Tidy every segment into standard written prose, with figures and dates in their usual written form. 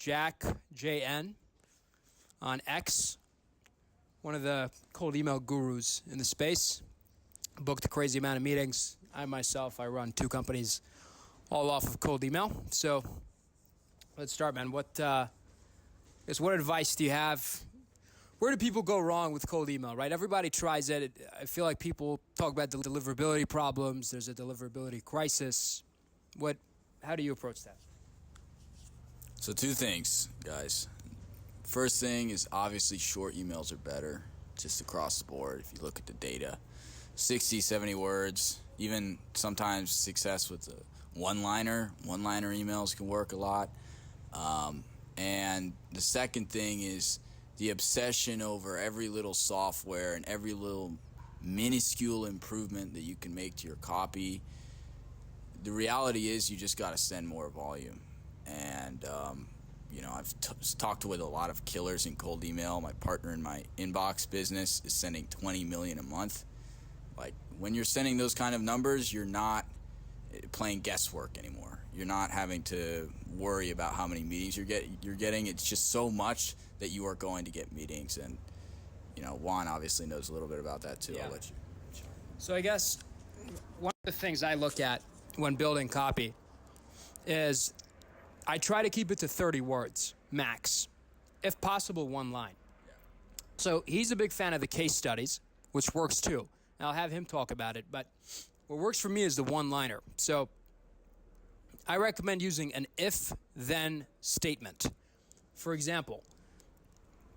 Jack, JN, on X, one of the cold email gurus in the space. Booked a crazy amount of meetings. I run 2 companies all off of cold email. So let's start, man. What advice do you have? Where do people go wrong with cold email, right? Everybody tries it. I feel like people talk about the deliverability problems. There's a deliverability crisis. How do you approach that? So 2 things, guys. First thing is obviously short emails are better just across the board. If you look at the data, 60, 70 words, even sometimes success with the one-liner emails can work a lot. And the second thing is the obsession over every little software and every little minuscule improvement that you can make to your copy. The reality is you just got to send more volume. And, I've talked with a lot of killers in cold email. My partner in my inbox business is sending 20 million a month. Like, when you're sending those kind of numbers, you're not playing guesswork anymore. You're not having to worry about how many meetings you're getting. It's just so much that you are going to get meetings. And, Juan obviously knows a little bit about that too. Yeah. I'll let you. So I guess one of the things I look at when building copy is I try to keep it to 30 words max, if possible 1 line. Yeah. So he's a big fan of the case studies, which works too. And I'll have him talk about it, but what works for me is the one-liner. So I recommend using an if-then statement. For example,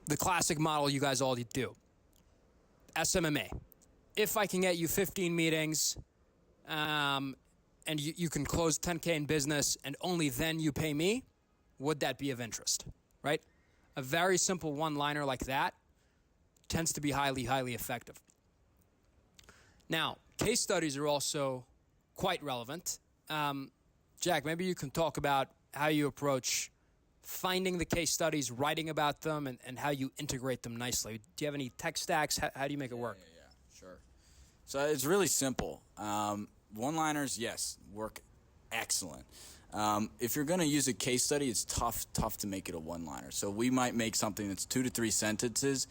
the classic model you guys all do, SMMA. If I can get you 15 meetings, and you can close 10K in business and only then you pay me, would that be of interest, right? A very simple one-liner like that tends to be highly, highly effective. Now, case studies are also quite relevant. Jack, maybe you can talk about how you approach finding the case studies, writing about them, and how you integrate them nicely. Do you have any tech stacks? How do you make it work? Yeah, sure. So it's really simple. One-liners, yes, work excellent. If you're going to use a case study, it's tough to make it a one-liner. So we might make something that's 2 to 3 sentences,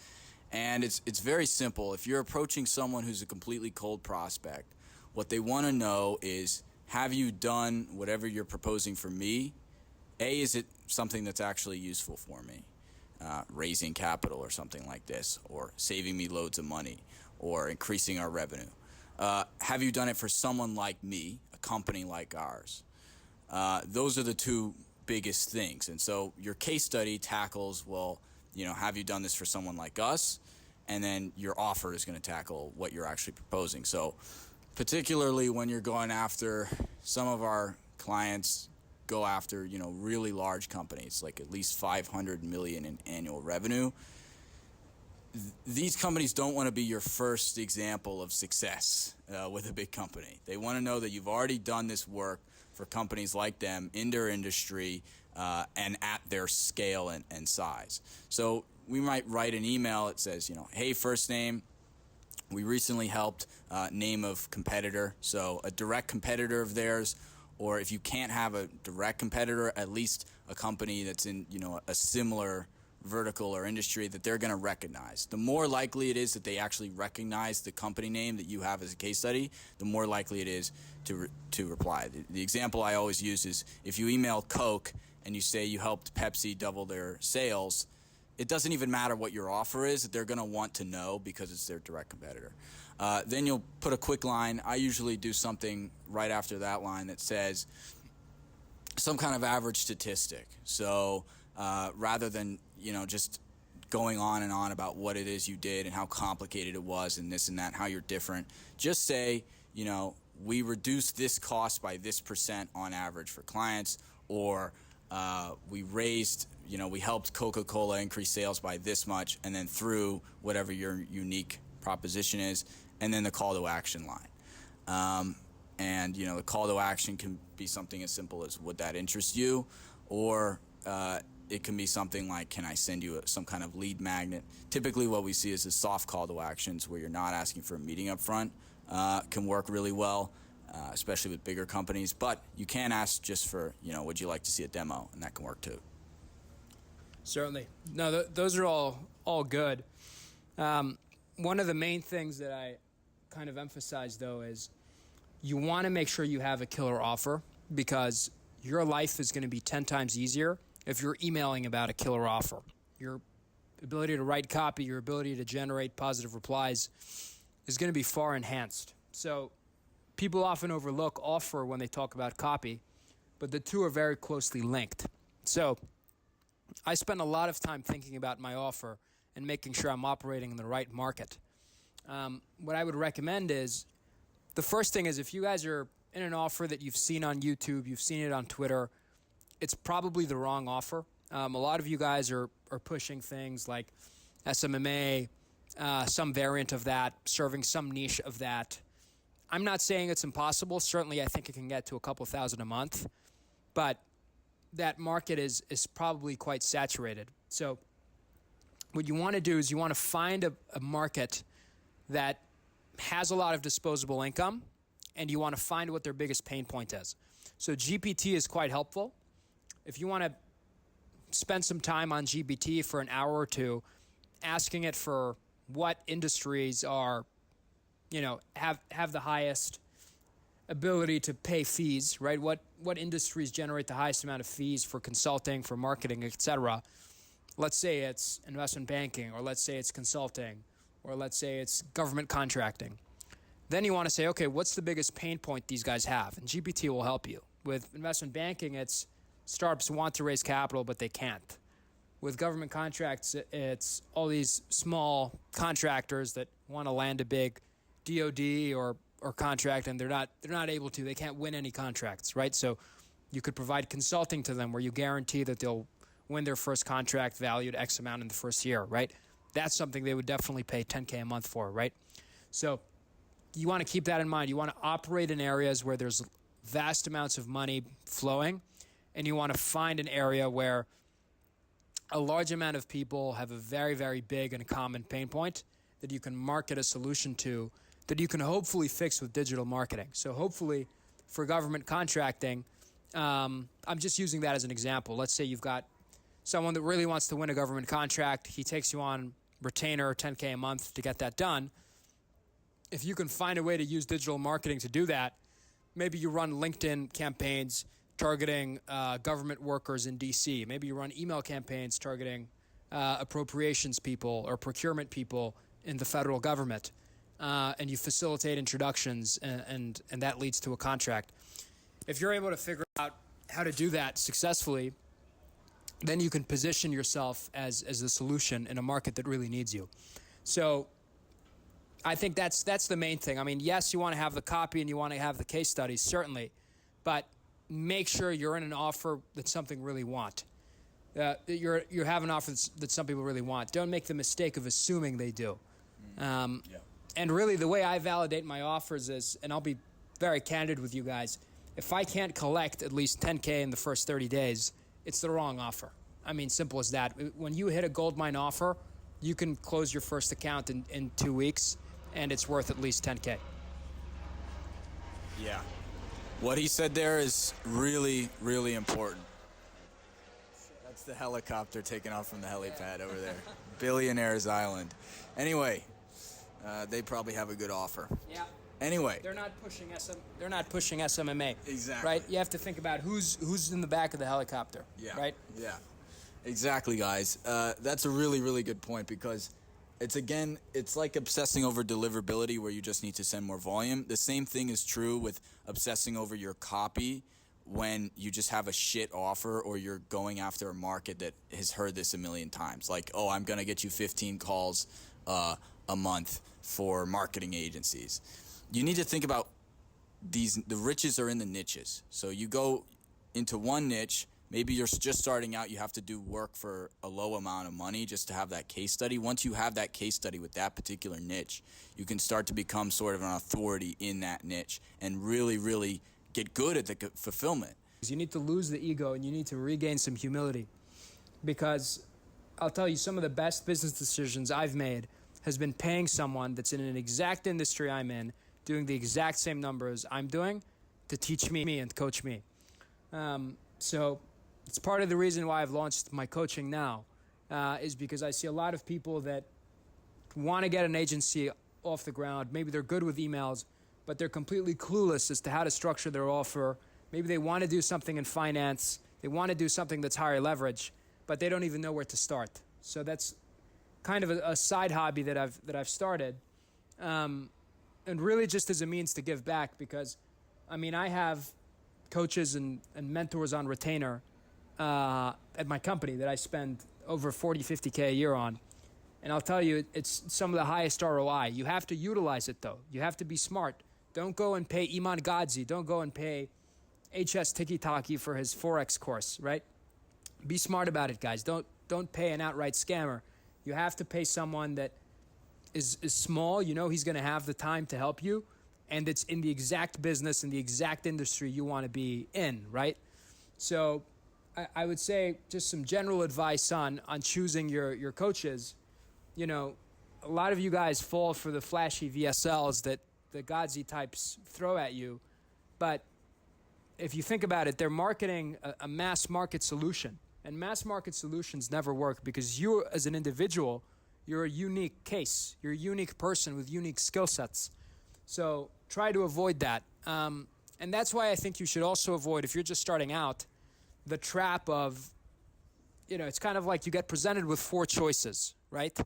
and it's very simple. If you're approaching someone who's a completely cold prospect, what they want to know is, have you done whatever you're proposing for me? A, is it something that's actually useful for me? Raising capital or something like this, or saving me loads of money, or increasing our revenue. Have you done it for someone like me, a company like ours? Those are the 2 biggest things. And so your case study tackles, have you done this for someone like us? And then your offer is going to tackle what you're actually proposing. So particularly when you're going after, some of our clients go after, really large companies, like at least 500 million in annual revenue. These companies don't want to be your first example of success with a big company. They want to know that you've already done this work for companies like them in their industry and at their scale and size. So we might write an email that says, hey, first name, we recently helped, name of competitor. So a direct competitor of theirs, or if you can't have a direct competitor, at least a company that's in, a similar vertical or industry that they're going to recognize. The more likely it is that they actually recognize the company name that you have as a case study, the more likely it is to reply. The example I always use is, if you email Coke and you say you helped Pepsi double their sales, it doesn't even matter what your offer is. They're going to want to know because it's their direct competitor. Then you'll put a quick line. I usually do something right after that line that says some kind of average statistic. So rather than, just going on and on about what it is you did and how complicated it was and this and that, how you're different, just say, we reduced this cost by this % on average for clients, or we raised, we helped Coca-Cola increase sales by this much, and then through whatever your unique proposition is, and then the call to action line. And, the call to action can be something as simple as, would that interest you? Or it can be something like, can I send you some kind of lead magnet? Typically what we see is the soft call to actions, where you're not asking for a meeting up front, can work really well, especially with bigger companies. But you can ask just for, would you like to see a demo? And that can work too. Certainly. No, those are all good. One of the main things that I kind of emphasize, though, is you want to make sure you have a killer offer, because your life is going to be 10 times easier if you're emailing about a killer offer. Your ability to write copy, your ability to generate positive replies is going to be far enhanced. So people often overlook offer when they talk about copy, but the two are very closely linked. So I spend a lot of time thinking about my offer and making sure I'm operating in the right market. What I would recommend is, the first thing is, if you guys are in an offer that you've seen on YouTube, you've seen it on Twitter, it's probably the wrong offer. A lot of you guys are pushing things like SMMA, some variant of that, serving some niche of that. I'm not saying it's impossible. Certainly, I think it can get to a couple thousand a month, but that market is probably quite saturated. So what you want to do is you want to find a market that has a lot of disposable income, and you want to find what their biggest pain point is. So GPT is quite helpful. If you want to spend some time on GPT for an hour or two, asking it for what industries are, have the highest ability to pay fees, right? What industries generate the highest amount of fees for consulting, for marketing, etc. Let's say it's investment banking, or let's say it's consulting, or let's say it's government contracting. Then you want to say, okay, what's the biggest pain point these guys have? And GPT will help you. With investment banking, it's startups want to raise capital, but they can't. With government contracts, it's all these small contractors that want to land a big DoD or contract, and they're not able to. They can't win any contracts, right? So you could provide consulting to them where you guarantee that they'll win their first contract valued X amount in the first year, right? That's something they would definitely pay $10K a month for, right? So you want to keep that in mind. You want to operate in areas where there's vast amounts of money flowing, and you want to find an area where a large amount of people have a very, very big and common pain point that you can market a solution to, that you can hopefully fix with digital marketing. So hopefully for government contracting, I'm just using that as an example. Let's say you've got someone that really wants to win a government contract. He takes you on retainer, $10K a month to get that done. If you can find a way to use digital marketing to do that, maybe you run LinkedIn campaigns targeting government workers in DC. Maybe you run email campaigns targeting appropriations people or procurement people in the federal government, and you facilitate introductions, and that leads to a contract. If you're able to figure out how to do that successfully, then you can position yourself as the solution in a market that really needs you. So I think that's the main thing. I mean, yes, you want to have the copy and you want to have the case studies, certainly, but make sure you're in an offer that something really want. You have an offer that some people really want. Don't make the mistake of assuming they do. And really, the way I validate my offers is, and I'll be very candid with you guys, if I can't collect at least $10K in the first 30 days, it's the wrong offer. I mean, simple as that. When you hit a goldmine offer, you can close your first account in 2 weeks, and it's worth at least $10K. Yeah. What he said there is really, really important. That's the helicopter taking off from the helipad over there. Billionaire's Island. Anyway, they probably have a good offer. Yeah. Anyway. They're not pushing SMMA. Exactly. Right? You have to think about who's in the back of the helicopter. Yeah. Right? Yeah. Exactly, guys. That's a really, really good point, because it's like obsessing over deliverability where you just need to send more volume. The same thing is true with obsessing over your copy when you just have a shit offer, or you're going after a market that has heard this a million times. Like, oh, I'm going to get you 15 calls a month for marketing agencies. You need to think about the riches are in the niches. So you go into one niche. Maybe you're just starting out, you have to do work for a low amount of money just to have that case study. Once you have that case study with that particular niche, you can start to become sort of an authority in that niche and really, really get good at the fulfillment. You need to lose the ego and you need to regain some humility, because I'll tell you, some of the best business decisions I've made has been paying someone that's in an exact industry I'm in, doing the exact same numbers I'm doing, to teach me and coach me. So it's part of the reason why I've launched my coaching now, is because I see a lot of people that want to get an agency off the ground. Maybe they're good with emails, but they're completely clueless as to how to structure their offer. Maybe they want to do something in finance. They want to do something that's higher leverage, but they don't even know where to start. So that's kind of a side hobby that I've started, and really just as a means to give back. Because, I mean, I have coaches and mentors on retainer at my company that I spend over 40, 50K a year on. And I'll tell you, it's some of the highest ROI. You have to utilize it, though. You have to be smart. Don't go and pay Iman Gadzi. Don't go and pay HS Tiki-Taki for his Forex course, right? Be smart about it, guys. Don't pay an outright scammer. You have to pay someone that is small. You know he's going to have the time to help you, and it's in the exact business, in the exact industry you want to be in, right? So I would say just some general advice on choosing your coaches. You know, a lot of you guys fall for the flashy VSLs that the Gadzi types throw at you, but if you think about it, they're marketing a mass market solution. And mass market solutions never work because you, as an individual, you're a unique case. You're a unique person with unique skill sets. So try to avoid that. And that's why I think you should also avoid, if you're just starting out, the trap of, you know, it's kind of like you get presented with 4 choices, right?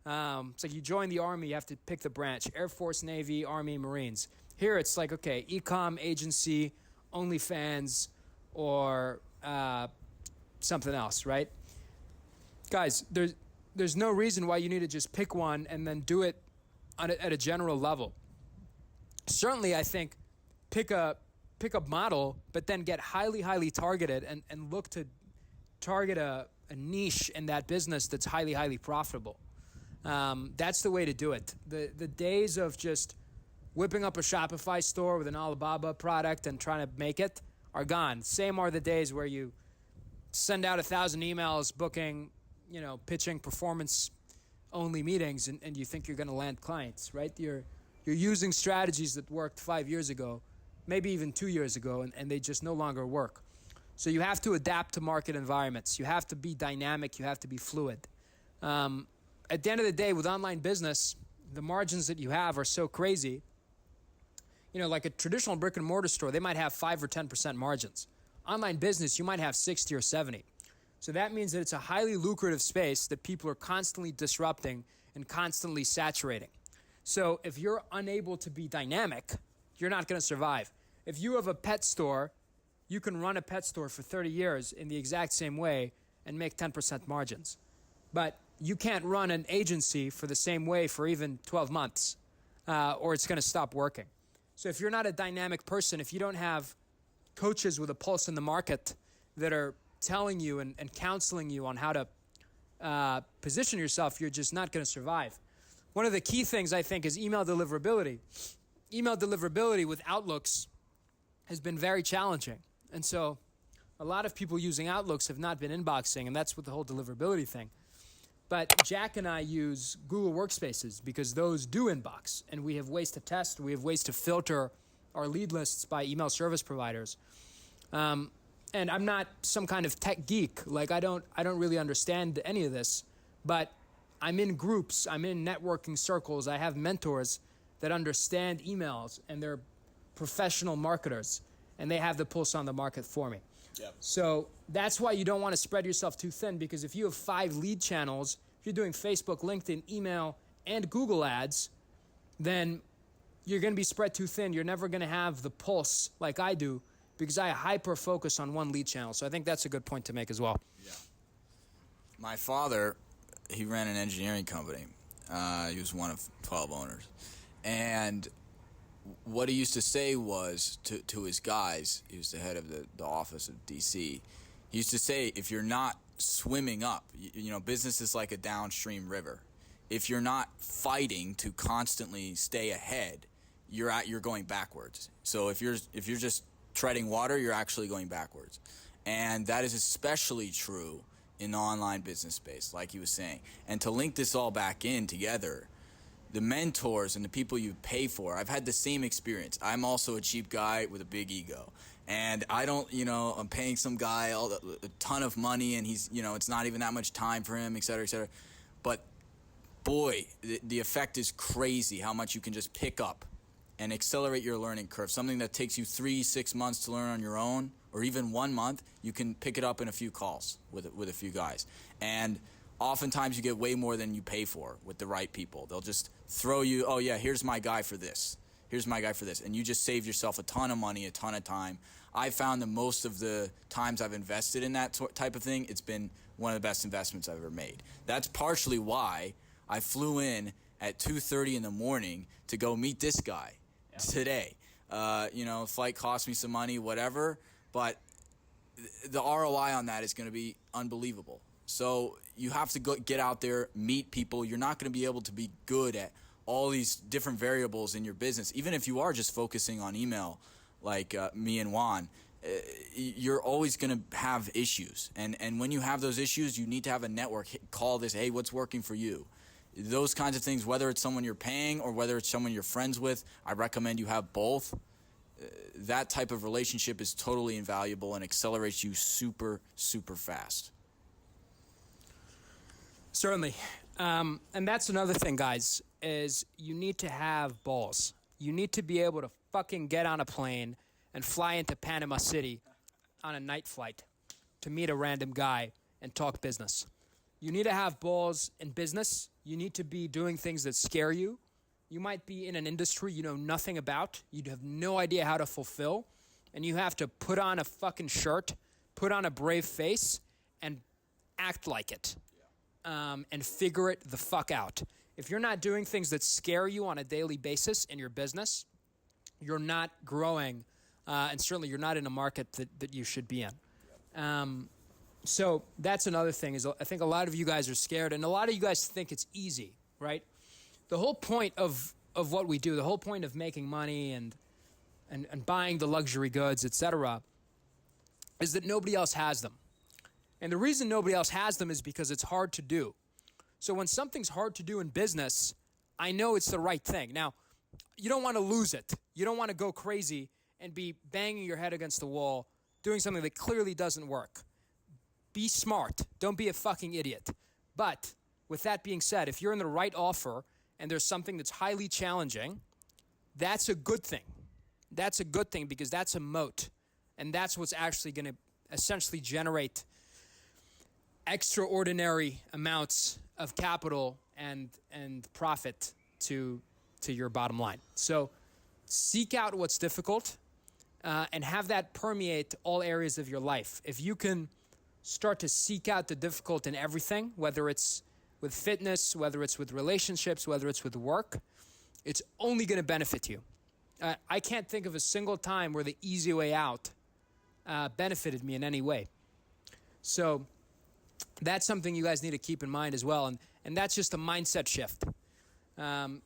It's like you join the Army, you have to pick the branch: Air Force, Navy, Army, Marines. Here it's like, okay, e-com, agency, OnlyFans, or something else, right? Guys, there's no reason why you need to just pick one and then do it at a general level. Certainly, I think pick a model, but then get highly targeted and look to target a niche in that business that's highly profitable. That's the way to do it. The days of just whipping up a Shopify store with an Alibaba product and trying to make it are gone. Same are the days where you send out 1,000 emails booking, you know, pitching performance-only meetings, and you think you're going to land clients, right? You're using strategies that worked 5 years ago, maybe even 2 years ago, and they just no longer work. So you have to adapt to market environments. You have to be dynamic. You have to be fluid. At the end of the day, with online business, the margins that you have are so crazy. You know, like a traditional brick and mortar store, they might have 5 or 10% margins. Online business, you might have 60 or 70. So that means that it's a highly lucrative space that people are constantly disrupting and constantly saturating. So if you're unable to be dynamic, you're not going to survive. If you have a pet store, you can run a pet store for 30 years in the exact same way and make 10% margins. But you can't run an agency for the same way for even 12 months, or it's going to stop working. So if you're not a dynamic person, if you don't have coaches with a pulse in the market that are telling you and counseling you on how to position yourself, you're just not going to survive. One of the key things, I think, is email deliverability. Email deliverability with Outlooks has been very challenging. And so a lot of people using Outlooks have not been inboxing, and that's with the whole deliverability thing. But Jack and I use Google Workspaces because those do inbox, and we have ways to test, we have ways to filter our lead lists by email service providers. And I'm not some kind of tech geek. Like I don't really understand any of this, but I'm in groups, I'm in networking circles, I have mentors that understand emails, and they're professional marketers, and they have the pulse on the market for me. Yep. So that's why you don't want to spread yourself too thin, because if you have 5 lead channels, if you're doing Facebook, LinkedIn, email, and Google ads, then you're going to be spread too thin. You're never going to have the pulse like I do, because I hyper focus on one lead channel. So I think that's a good point to make as well. Yeah. My father, he ran an engineering company. He was one of 12 owners. And what he used to say was to his guys, he was the head of the office of DC, he used to say, if you're not swimming up, you know, business is like a downstream river. If you're not fighting to constantly stay ahead, you're going backwards. So if you're just treading water, you're actually going backwards. And that is especially true in the online business space, like he was saying. And to link this all back in together, the mentors and the people you pay for, I've had the same experience. I'm also a cheap guy with a big ego. And I don't, I'm paying some guy a ton of money, and he's, it's not even that much time for him, et cetera, et cetera. But boy, the effect is crazy how much you can just pick up and accelerate your learning curve. Something that takes you 3-6 months to learn on your own, or even 1 month, you can pick it up in a few calls with a few guys. And oftentimes you get way more than you pay for with the right people. They'll just throw you, oh yeah, here's my guy for this. Here's my guy for this. And you just save yourself a ton of money, a ton of time. I found that most of the times I've invested in that type of thing, it's been one of the best investments I've ever made. That's partially why I flew in at 2:30 in the morning to go meet this guy today. Flight cost me some money, whatever, but the ROI on that is going to be unbelievable. So you have to get out there, meet people. You're not going to be able to be good at all these different variables in your business. Even if you are just focusing on email, like me and Juan, you're always going to have issues. And when you have those issues, you need to have a network. Call this, hey, what's working for you? Those kinds of things, whether it's someone you're paying or whether it's someone you're friends with, I recommend you have both. That type of relationship is totally invaluable and accelerates you super, super fast. Certainly. And that's another thing, guys, is you need to have balls. You need to be able to fucking get on a plane and fly into Panama City on a night flight to meet a random guy and talk business. You need to have balls in business. You need to be doing things that scare you. You might be in an industry you know nothing about. You have no idea how to fulfill. And you have to put on a fucking shirt, put on a brave face, and act like it. And figure it the fuck out. If you're not doing things that scare you on a daily basis in your business, you're not growing, and certainly you're not in a market that you should be in. So that's another thing, is I think a lot of you guys are scared, and a lot of you guys think it's easy, right? The whole point of what we do, the whole point of making money and buying the luxury goods, etc., is that nobody else has them. And the reason nobody else has them is because it's hard to do. So when something's hard to do in business, I know it's the right thing. Now, you don't want to lose it. You don't want to go crazy and be banging your head against the wall, doing something that clearly doesn't work. Be smart. Don't be a fucking idiot. But with that being said, if you're in the right offer and there's something that's highly challenging, that's a good thing. That's a good thing because that's a moat. And that's what's actually going to essentially generate extraordinary amounts of capital and profit to your bottom line. So seek out what's difficult and have that permeate all areas of your life. If you can start to seek out the difficult in everything, whether it's with fitness, whether it's with relationships, whether it's with work, it's only going to benefit you. I can't think of a single time where the easy way out benefited me in any way. So that's something you guys need to keep in mind as well. And that's just a mindset shift.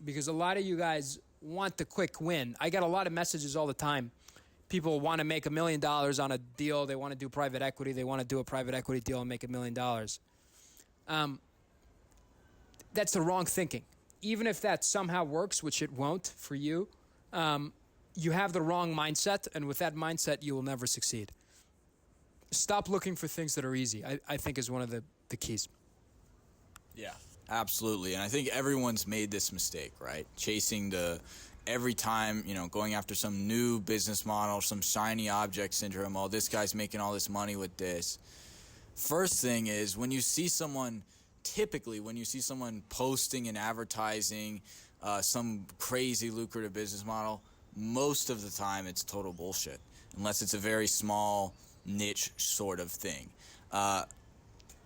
Because a lot of you guys want the quick win. I get a lot of messages all the time. People want to make $1 million on a deal. They want to do private equity. They want to do a private equity deal and make $1 million. That's the wrong thinking. Even if that somehow works, which it won't for you, you have the wrong mindset. And with that mindset, you will never succeed. Stop looking for things that are easy, I think is one of the keys. Yeah, absolutely. And I think everyone's made this mistake, right? Chasing every time, going after some new business model, some shiny object syndrome. Oh, this guy's making all this money with this. First thing is typically when you see someone posting and advertising some crazy lucrative business model, most of the time it's total bullshit, unless it's a very small niche sort of thing.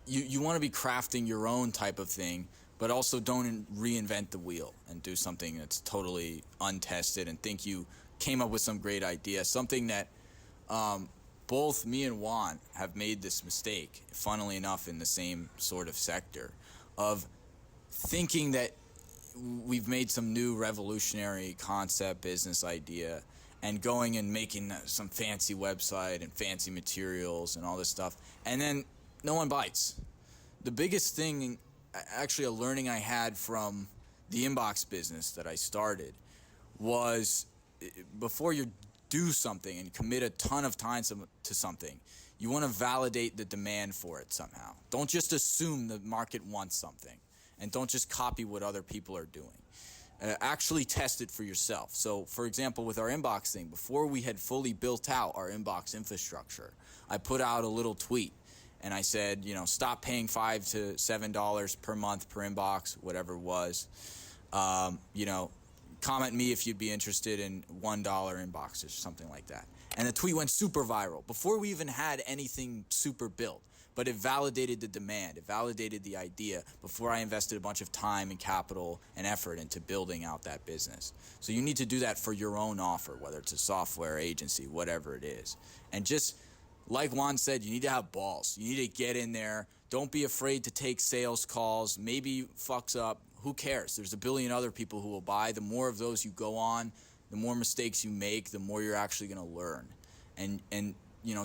You want to be crafting your own type of thing, but also don't reinvent the wheel and do something that's totally untested and think you came up with some great idea. Something that both me and Juan have made this mistake, funnily enough, in the same sort of sector, of thinking that we've made some new revolutionary concept, business idea, and going and making some fancy website and fancy materials and all this stuff, and then no one bites. The biggest thing, actually a learning I had from the inbox business that I started, was before you're do something and commit a ton of time to something, you want to validate the demand for it somehow. Don't just assume the market wants something, and don't just copy what other people are doing. Actually test it for yourself. So, for example, with our inbox thing, before we had fully built out our inbox infrastructure, I put out a little tweet, and I said, stop paying $5 to $7 per month per inbox, whatever it was. Comment me if you'd be interested in $1 inboxes or something like that. And the tweet went super viral before we even had anything super built. But it validated the demand. It validated the idea before I invested a bunch of time and capital and effort into building out that business. So you need to do that for your own offer, whether it's a software agency, whatever it is. And just like Juan said, you need to have balls. You need to get in there. Don't be afraid to take sales calls. Maybe fucks up. Who cares? There's a billion other people who will buy. The more of those you go on, the more mistakes you make, the more you're actually going to learn. And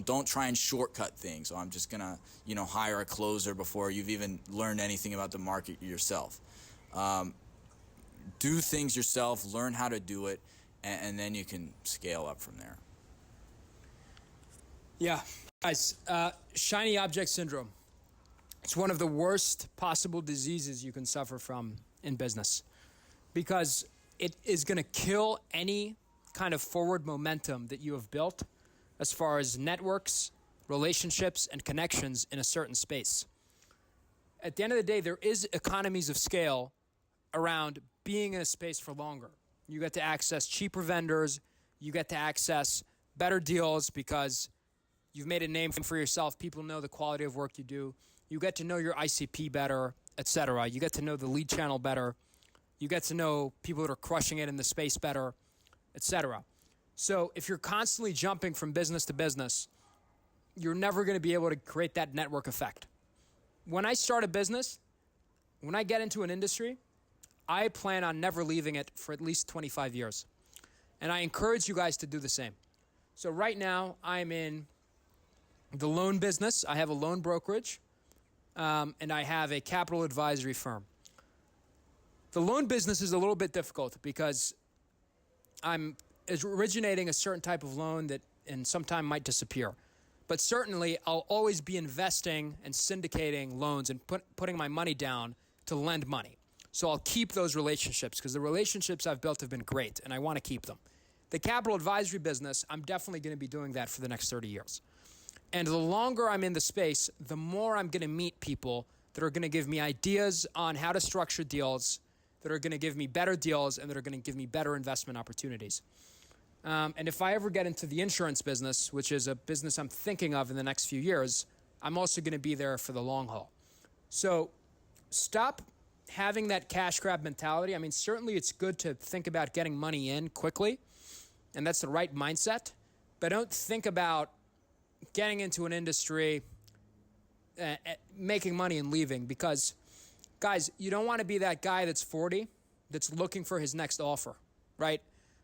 don't try and shortcut things. So I'm just going to, hire a closer before you've even learned anything about the market yourself. Do things yourself, learn how to do it, and then you can scale up from there. Yeah, guys, shiny object syndrome. It's one of the worst possible diseases you can suffer from in business because it is going to kill any kind of forward momentum that you have built as far as networks, relationships, and connections in a certain space. At the end of the day, there is economies of scale around being in a space for longer. You get to access cheaper vendors. You get to access better deals because you've made a name for yourself. People know the quality of work you do. You get to know your ICP better, etc. You get to know the lead channel better. You get to know people that are crushing it in the space better, etc. So if you're constantly jumping from business to business, you're never going to be able to create that network effect. When I start a business, when I get into an industry, I plan on never leaving it for at least 25 years. And I encourage you guys to do the same. So right now, I'm in the loan business. I have a loan brokerage, and I have a capital advisory firm. The loan business is a little bit difficult because I'm originating a certain type of loan that in some time might disappear. But certainly, I'll always be investing and syndicating loans and putting my money down to lend money. So I'll keep those relationships because the relationships I've built have been great, and I want to keep them. The capital advisory business, I'm definitely going to be doing that for the next 30 years. And the longer I'm in the space, the more I'm going to meet people that are going to give me ideas on how to structure deals, that are going to give me better deals, and that are going to give me better investment opportunities. And if I ever get into the insurance business, which is a business I'm thinking of in the next few years, I'm also going to be there for the long haul. So stop having that cash grab mentality. I mean, certainly it's good to think about getting money in quickly, and that's the right mindset. But don't think about getting into an industry, making money and leaving because, guys, you don't want to be that guy that's 40 that's looking for his next offer, right?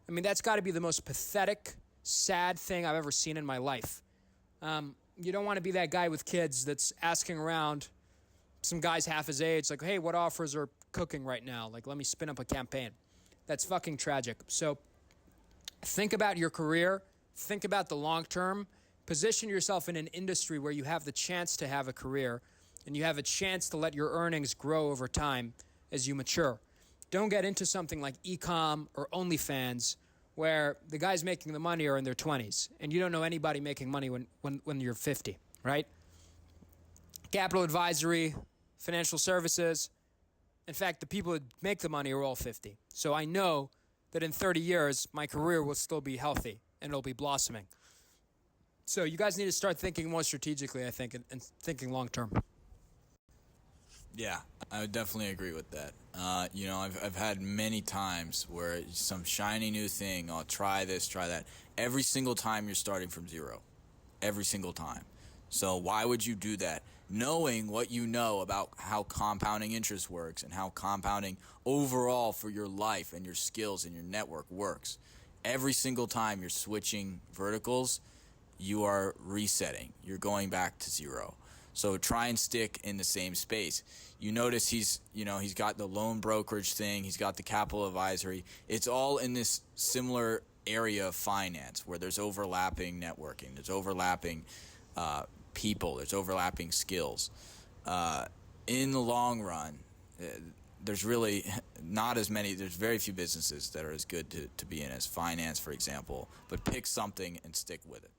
I mean, that's got to be the most pathetic, sad thing I've ever seen in my life. You don't want to be that guy with kids that's asking around some guys half his age, like, hey, what offers are cooking right now? Like, let me spin up a campaign. That's fucking tragic. So think about your career. Think about the long term. Position yourself in an industry where you have the chance to have a career and you have a chance to let your earnings grow over time as you mature. Don't get into something like e-com or OnlyFans where the guys making the money are in their 20s and you don't know anybody making money when you're 50, right? Capital advisory, financial services. In fact, the people that make the money are all 50. So I know that in 30 years, my career will still be healthy and it'll be blossoming. So you guys need to start thinking more strategically, I think, and thinking long term. Yeah, I would definitely agree with that. I've had many times where some shiny new thing, I'll try this, try that. Every single time you're starting from zero. Every single time. So why would you do that? Knowing what you know about how compounding interest works and how compounding overall for your life and your skills and your network works. Every single time you're switching verticals, you are resetting. You're going back to zero. So try and stick in the same space. You notice he's got the loan brokerage thing. He's got the capital advisory. It's all in this similar area of finance where there's overlapping networking, there's overlapping people, there's overlapping skills. In the long run, there's really not as many, there's very few businesses that are as good to be in as finance, for example, but pick something and stick with it.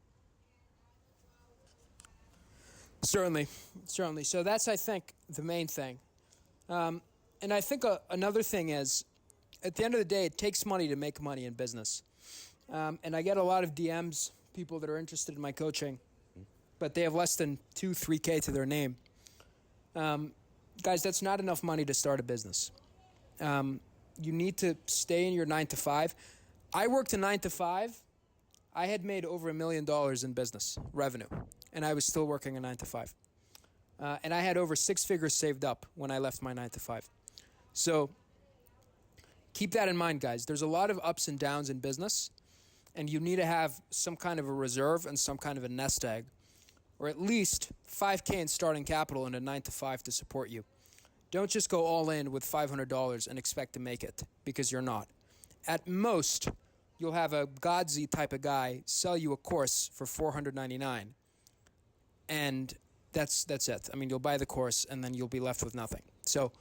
Certainly. So that's, I think, the main thing. And I think another thing is, at the end of the day, it takes money to make money in business. And I get a lot of DMs, people that are interested in my coaching, but they have less than 2-3K to their name. Guys, that's not enough money to start a business. You need to stay in your 9 to 5. I worked a 9 to 5. I had made over $1 million in business revenue, and I was still working a 9 to 5. And I had over 6 figures saved up when I left my 9 to 5. So keep that in mind, guys. There's a lot of ups and downs in business, and you need to have some kind of a reserve and some kind of a nest egg, or at least $5K in starting capital in a 9 to 5 to support you. Don't just go all in with $500 and expect to make it, because you're not. At most, you'll have a Godsey type of guy sell you a course for $499, and that's it. I mean, you'll buy the course, and then you'll be left with nothing. So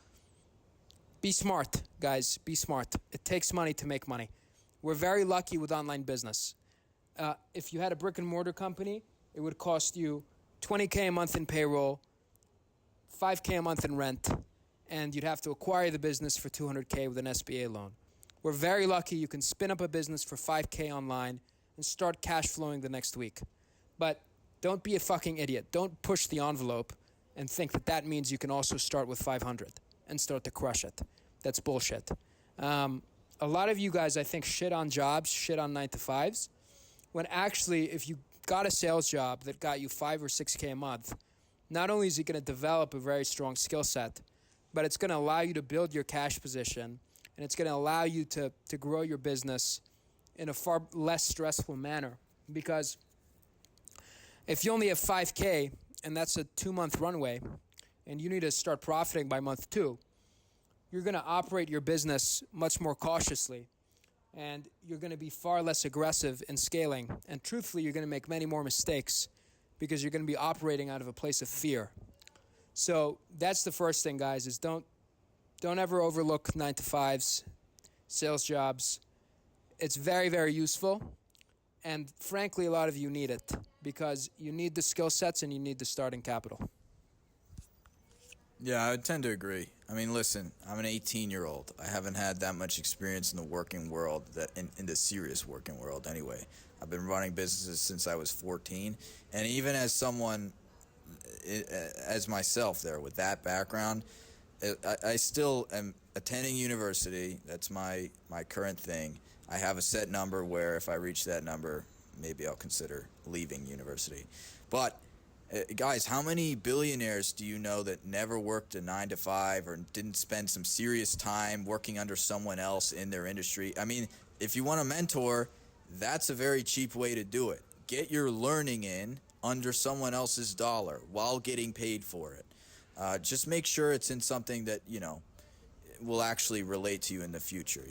be smart, guys. Be smart. It takes money to make money. We're very lucky with online business. If you had a brick and mortar company, it would cost you $20K a month in payroll, $5K a month in rent, and you'd have to acquire the business for $200K with an SBA loan. We're very lucky you can spin up a business for $5K online and start cash flowing the next week. But don't be a fucking idiot. Don't push the envelope and think that means you can also start with 500 and start to crush it. That's bullshit. A lot of you guys, I think, shit on jobs, shit on 9 to 5s, when actually, if you got a sales job that got you 5 or 6K a month, not only is it going to develop a very strong skill set, but it's going to allow you to build your cash position, and it's going to allow you to grow your business in a far less stressful manner. Because if you only have 5K, and that's a 2-month runway, and you need to start profiting by month 2, you're going to operate your business much more cautiously, and you're going to be far less aggressive in scaling. And truthfully, you're going to make many more mistakes because you're going to be operating out of a place of fear. So that's the first thing, guys, is don't ever overlook 9 to 5s, sales jobs. It's very, very useful. And frankly, a lot of you need it because you need the skill sets and you need the starting capital. Yeah, I tend to agree. I mean, listen, I'm an 18-year-old. I haven't had that much experience in the working world, in the serious working world anyway. I've been running businesses since I was 14. And even as someone, as myself there with that background, I still am attending university. That's my current thing. I have a set number where if I reach that number, maybe I'll consider leaving university. But guys, how many billionaires do you know that never worked a 9 to 5 or didn't spend some serious time working under someone else in their industry? I mean, if you want a mentor, that's a very cheap way to do it. Get your learning in under someone else's dollar while getting paid for it. Just make sure it's in something that, will actually relate to you in the future.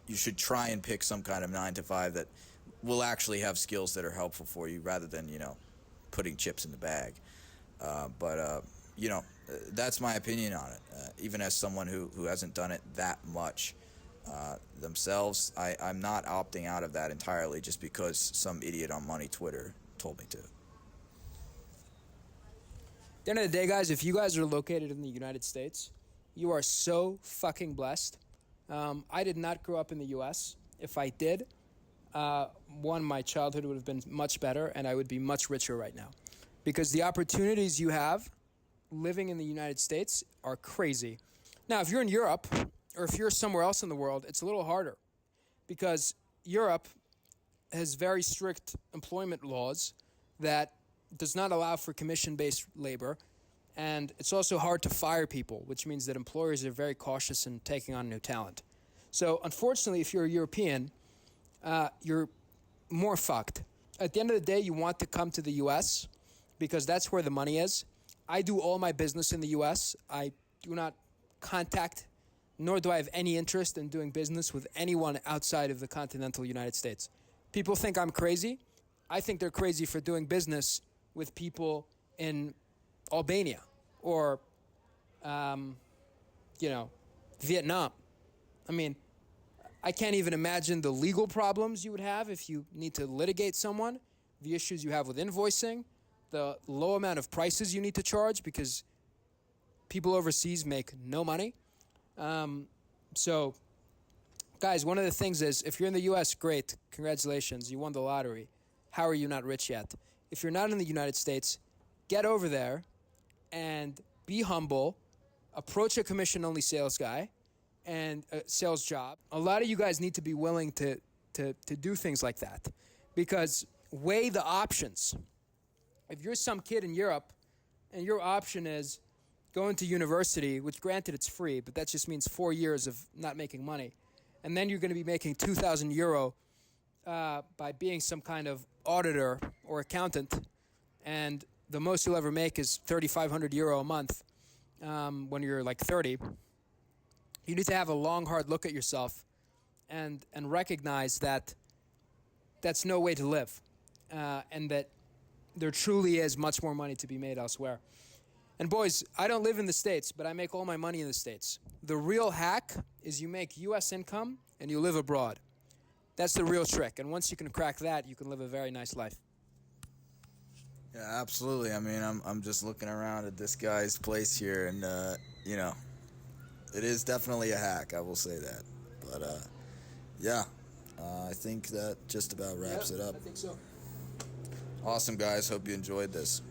You should try and pick some kind of 9 to 5 that will actually have skills that are helpful for you rather than, putting chips in the bag. But that's my opinion on it. Even as someone who hasn't done it that much themselves, I'm not opting out of that entirely just because some idiot on Money Twitter told me to. At the end of the day, guys, if you guys are located in the United States, you are so fucking blessed. I did not grow up in the U.S. If I did, my childhood would have been much better, and I would be much richer right now. Because the opportunities you have living in the United States are crazy. Now, if you're in Europe, or if you're somewhere else in the world, it's a little harder. Because Europe has very strict employment laws that does not allow for commission-based labor, and it's also hard to fire people, which means that employers are very cautious in taking on new talent. So, unfortunately, if you're a European, you're more fucked. At the end of the day, you want to come to the U.S. because that's where the money is. I do all my business in the U.S. I do not contact nor do I have any interest in doing business with anyone outside of the continental United States. People think I'm crazy. I think they're crazy for doing business with people in Albania or, Vietnam. I mean, I can't even imagine the legal problems you would have if you need to litigate someone, the issues you have with invoicing, the low amount of prices you need to charge because people overseas make no money. So, guys, one of the things is if you're in the U.S., great, congratulations, you won the lottery. How are you not rich yet? If you're not in the United States, get over there and be humble, approach a commission-only sales guy and a sales job. A lot of you guys need to be willing to do things like that because weigh the options. If you're some kid in Europe and your option is going to university, which granted it's free, but that just means 4 years of not making money, and then you're going to be making 2,000 euro by being some kind of auditor or accountant, and the most you'll ever make is 3,500 euro a month when you're like 30. You need to have a long, hard look at yourself and recognize that that's no way to live, and that there truly is much more money to be made elsewhere. And boys, I don't live in the States, but I make all my money in the States. The real hack is you make U.S. income and you live abroad. That's the real trick. And once you can crack that, you can live a very nice life. Yeah, absolutely. I mean, I'm just looking around at this guy's place here, and it is definitely a hack. I will say that. But I think that just about wraps it up. I think so. Awesome, guys. Hope you enjoyed this.